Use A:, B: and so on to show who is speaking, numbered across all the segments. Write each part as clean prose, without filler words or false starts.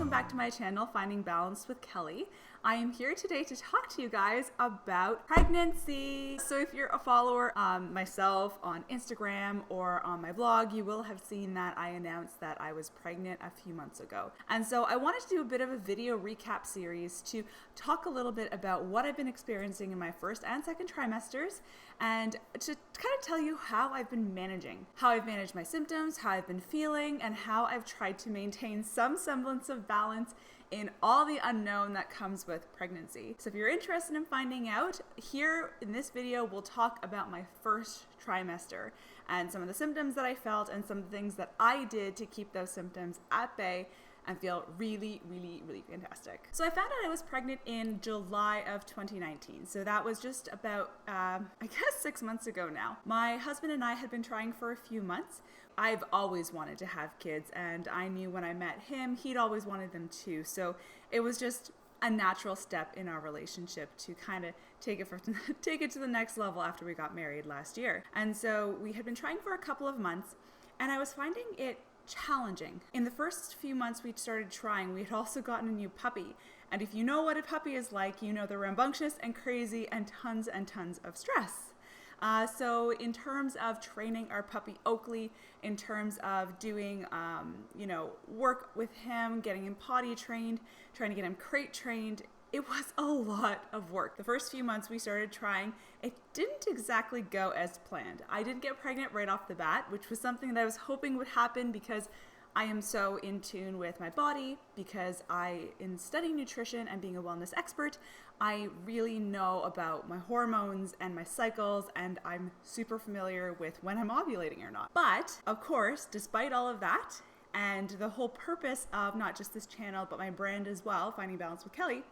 A: welcome back to my channel, Finding Balance with Kelly. I am here today to talk to you guys about pregnancy. So if you're a follower myself on Instagram or on my blog, you will have seen that I announced that I was pregnant a few months ago. And so I wanted to do a bit of a video recap series to talk a little bit about what I've been experiencing in my first and second trimesters, and to kind of tell you how I've been managing, how I've managed my symptoms, how I've been feeling, and how I've tried to maintain some semblance of balance in all the unknown that comes with pregnancy. So if you're interested in finding out, here in this video, we'll talk about my first trimester and some of the symptoms that I felt and some of the things that I did to keep those symptoms at bay and feel really fantastic. So I found out I was pregnant in July of 2019. So that was just about, I guess 6 months ago now. My husband and I had been trying for a few months. I've always wanted to have kids, and I knew when I met him, he'd always wanted them too. So it was just a natural step in our relationship to kind of take it to the next level after we got married last year. And so we had been trying for a couple of months, and I was finding it challenging. In the first few months we started trying, we had also gotten a new puppy. And if you know what a puppy is like, you know they're rambunctious and crazy and tons of stress. So in terms of training our puppy Oakley, in terms of doing, work with him, getting him potty trained, trying to get him crate trained, it was a lot of work. The first few months we started trying, it didn't exactly go as planned. I didn't get pregnant right off the bat, which was something that I was hoping would happen because I am so in tune with my body, because in studying nutrition and being a wellness expert, I really know about my hormones and my cycles, and I'm super familiar with when I'm ovulating or not. But of course, despite all of that, and the whole purpose of not just this channel, but my brand as well, Finding Balance with Kelly,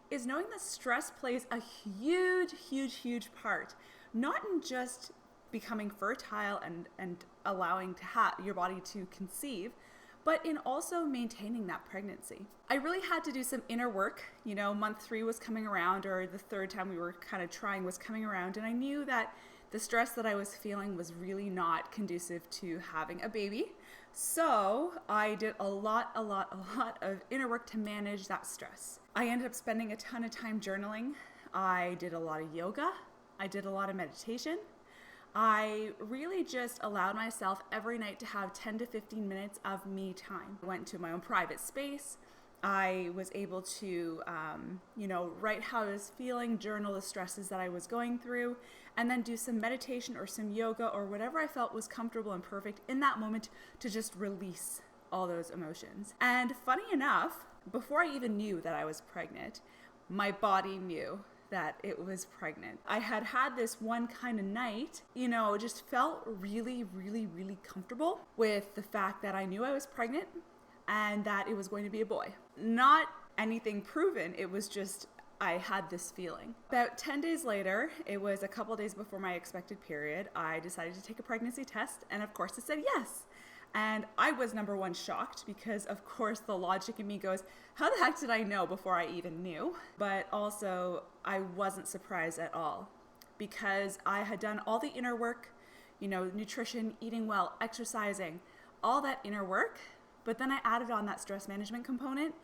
A: is knowing that stress plays a huge part, not in just becoming fertile and allowing to have your body to conceive, but in also maintaining that pregnancy. I really had to do some inner work. Month 3 was coming around, or the third time we were kind of trying was coming around, and I knew that the stress that I was feeling was really not conducive to having a baby. So I did a lot of inner work to manage that stress. I ended up spending a ton of time journaling. I did a lot of yoga. I did a lot of meditation. I really just allowed myself every night to have 10 to 15 minutes of me time. I went to my own private space. I was able to, write how I was feeling, journal the stresses that I was going through, and then do some meditation or some yoga or whatever I felt was comfortable and perfect in that moment to just release all those emotions. And funny enough, before I even knew that I was pregnant, my body knew that it was pregnant. I had this one kind of night, just felt really comfortable with the fact that I knew I was pregnant and that it was going to be a boy. Not anything proven, it was just, I had this feeling. About 10 days later, it was a couple days before my expected period, I decided to take a pregnancy test, and of course it said yes. And I was number one shocked because of course the logic in me goes, how the heck did I know before I even knew? But also I wasn't surprised at all because I had done all the inner work, nutrition, eating well, exercising, all that inner work. But then I added on that stress management component,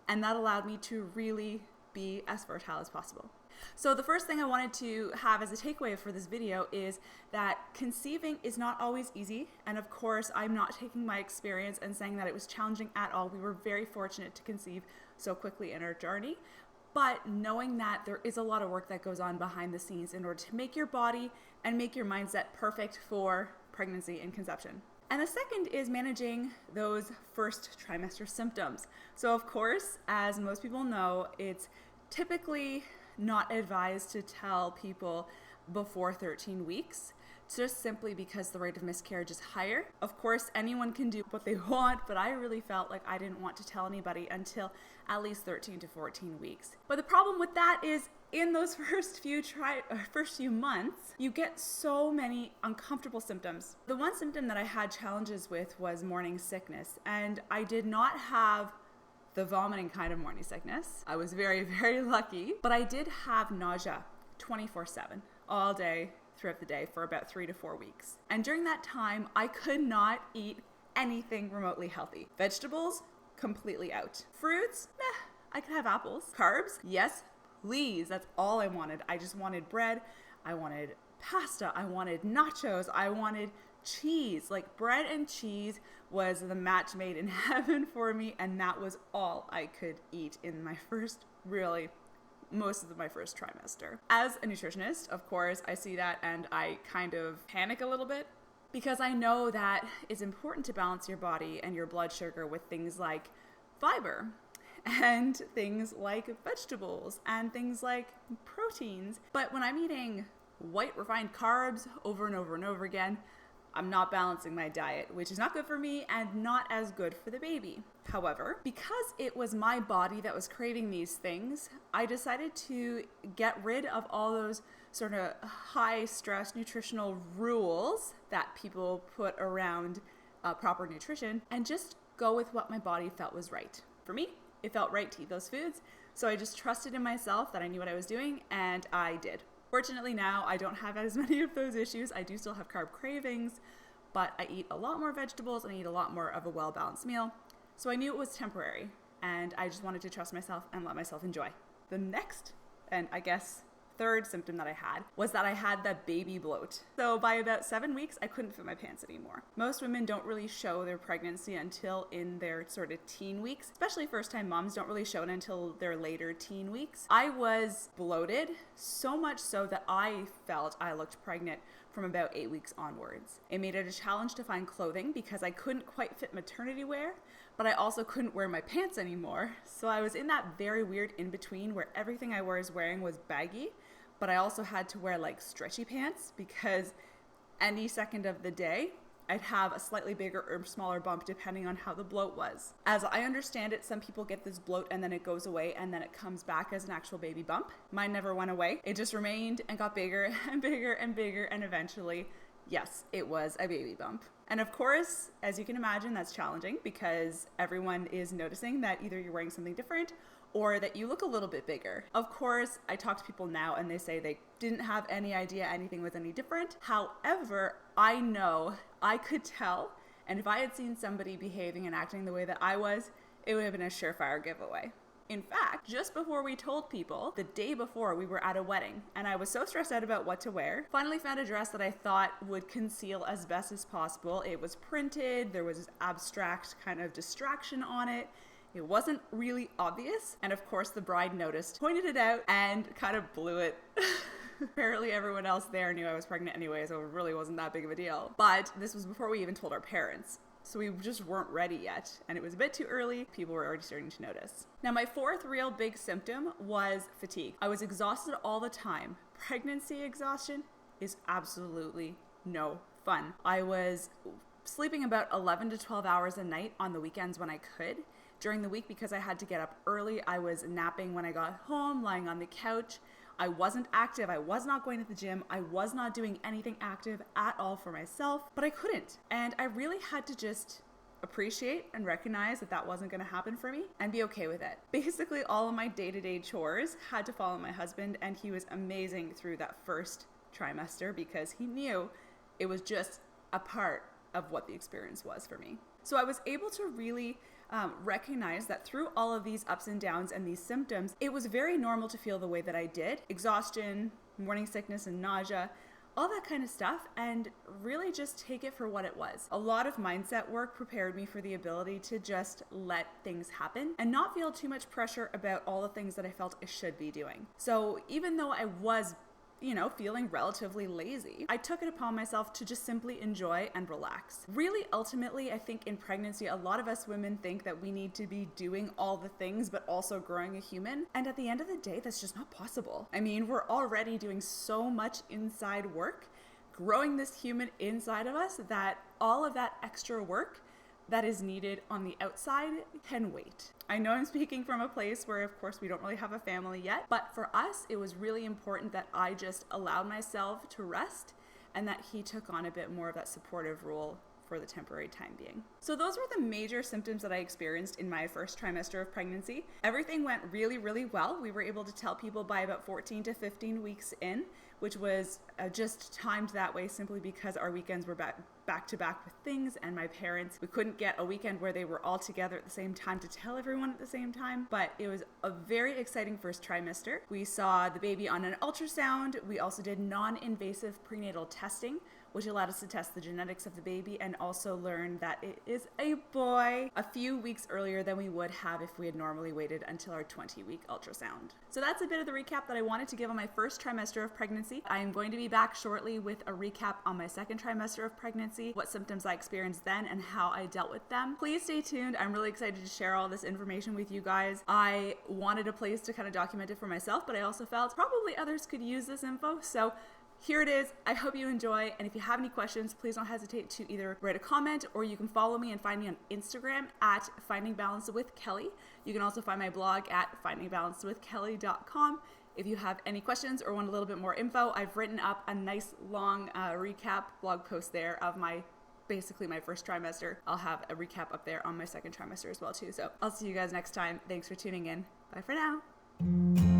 A: and that allowed me to really be as fertile as possible. So the first thing I wanted to have as a takeaway for this video is that conceiving is not always easy. And of course, I'm not taking my experience and saying that it was challenging at all. We were very fortunate to conceive so quickly in our journey. But knowing that there is a lot of work that goes on behind the scenes in order to make your body and make your mindset perfect for pregnancy and conception. And the second is managing those first trimester symptoms. So of course, as most people know, it's typically not advised to tell people before 13 weeks, just simply because the rate of miscarriage is higher. Of course, anyone can do what they want, but I really felt like I didn't want to tell anybody until at least 13 to 14 weeks. But the problem with that is in those first few months, you get so many uncomfortable symptoms. The one symptom that I had challenges with was morning sickness, and I did not have the vomiting kind of morning sickness. I was very lucky, but I did have nausea 24/7, all day, throughout the day for about 3 to 4 weeks. And during that time, I could not eat anything remotely healthy. Vegetables, completely out. Fruits, meh, I could have apples. Carbs, yes, please. That's all I wanted. I just wanted bread. I wanted pasta. I wanted nachos. I wanted cheese. Like, bread and cheese was the match made in heaven for me, and that was all I could eat in my most of my first trimester. As a nutritionist, of course, I see that and I kind of panic a little bit, because I know that it's important to balance your body and your blood sugar with things like fiber and things like vegetables and things like proteins. But when I'm eating white refined carbs over and over and over again, I'm not balancing my diet, which is not good for me and not as good for the baby. However, because it was my body that was craving these things, I decided to get rid of all those sort of high stress nutritional rules that people put around proper nutrition and just go with what my body felt was right. For me, it felt right to eat those foods. So I just trusted in myself that I knew what I was doing, and I did. Fortunately now I don't have as many of those issues. I do still have carb cravings, but I eat a lot more vegetables and I eat a lot more of a well-balanced meal. So I knew it was temporary, and I just wanted to trust myself and let myself enjoy. The next, and I guess third symptom that I had was that I had that baby bloat. So by about 7 weeks, I couldn't fit my pants anymore. Most women don't really show their pregnancy until in their sort of teen weeks, especially first-time moms don't really show it until their later teen weeks. I was bloated, so much so that I felt I looked pregnant from about 8 weeks onwards. It made it a challenge to find clothing because I couldn't quite fit maternity wear, but I also couldn't wear my pants anymore. So I was in that very weird in-between where everything I was wearing was baggy, but I also had to wear like stretchy pants because any second of the day, I'd have a slightly bigger or smaller bump depending on how the bloat was. As I understand it, some people get this bloat and then it goes away and then it comes back as an actual baby bump. Mine never went away. It just remained and got bigger and bigger and bigger, and eventually, yes, it was a baby bump. And of course, as you can imagine, that's challenging because everyone is noticing that either you're wearing something different or that you look a little bit bigger. Of course, I talk to people now and they say they didn't have any idea anything was any different. However, I know I could tell, and if I had seen somebody behaving and acting the way that I was, it would have been a surefire giveaway. In fact, just before we told people, the day before, we were at a wedding and I was so stressed out about what to wear. Finally found a dress that I thought would conceal as best as possible. It was printed, there was this abstract kind of distraction on it. It wasn't really obvious. And of course the bride noticed, pointed it out, and kind of blew it. Apparently everyone else there knew I was pregnant anyway, so it really wasn't that big of a deal. But this was before we even told our parents. So we just weren't ready yet, and it was a bit too early. People were already starting to notice. Now, my fourth real big symptom was fatigue. I was exhausted all the time. Pregnancy exhaustion is absolutely no fun. I was sleeping about 11 to 12 hours a night on the weekends when I could. During the week, because I had to get up early, I was napping when I got home, lying on the couch. I wasn't active. I was not going to the gym. I was not doing anything active at all for myself, but I couldn't. And I really had to just appreciate and recognize that that wasn't going to happen for me and be okay with it. Basically, all of my day-to-day chores had to follow my husband, and he was amazing through that first trimester because he knew it was just a part of what the experience was for me. So I was able to really recognize that through all of these ups and downs and these symptoms, it was very normal to feel the way that I did. Exhaustion, morning sickness and nausea, all that kind of stuff, and really just take it for what it was. A lot of mindset work prepared me for the ability to just let things happen and not feel too much pressure about all the things that I felt I should be doing. So even though I was feeling relatively lazy, I took it upon myself to just simply enjoy and relax. Really, ultimately, I think in pregnancy, a lot of us women think that we need to be doing all the things, but also growing a human. And at the end of the day, that's just not possible. I mean, we're already doing so much inside work, growing this human inside of us, that all of that extra work that is needed on the outside can wait. I know I'm speaking from a place where, of course, we don't really have a family yet, but for us, it was really important that I just allowed myself to rest and that he took on a bit more of that supportive role for the temporary time being. So those were the major symptoms that I experienced in my first trimester of pregnancy. Everything went really, really well. We were able to tell people by about 14 to 15 weeks in, which was just timed that way simply because our weekends were back to back with things, and my parents, we couldn't get a weekend where they were all together at the same time to tell everyone at the same time. But it was a very exciting first trimester. We saw the baby on an ultrasound. We also did non-invasive prenatal testing, which allowed us to test the genetics of the baby and also learn that it is a boy a few weeks earlier than we would have if we had normally waited until our 20-week ultrasound. So that's a bit of the recap that I wanted to give on my first trimester of pregnancy. I am going to be back shortly with a recap on my second trimester of pregnancy, what symptoms I experienced then and how I dealt with them. Please stay tuned. I'm really excited to share all this information with you guys. I wanted a place to kind of document it for myself, but I also felt probably others could use this info. So here it is. I hope you enjoy, and if you have any questions, please don't hesitate to either write a comment, or you can follow me and find me on Instagram at Finding Balance with Kelly. You can also find my blog at findingbalancewithkelly.com. If you have any questions or want a little bit more info, I've written up a nice long recap blog post there of basically my first trimester. I'll have a recap up there on my second trimester as well too. So I'll see you guys next time. Thanks for tuning in. Bye for now.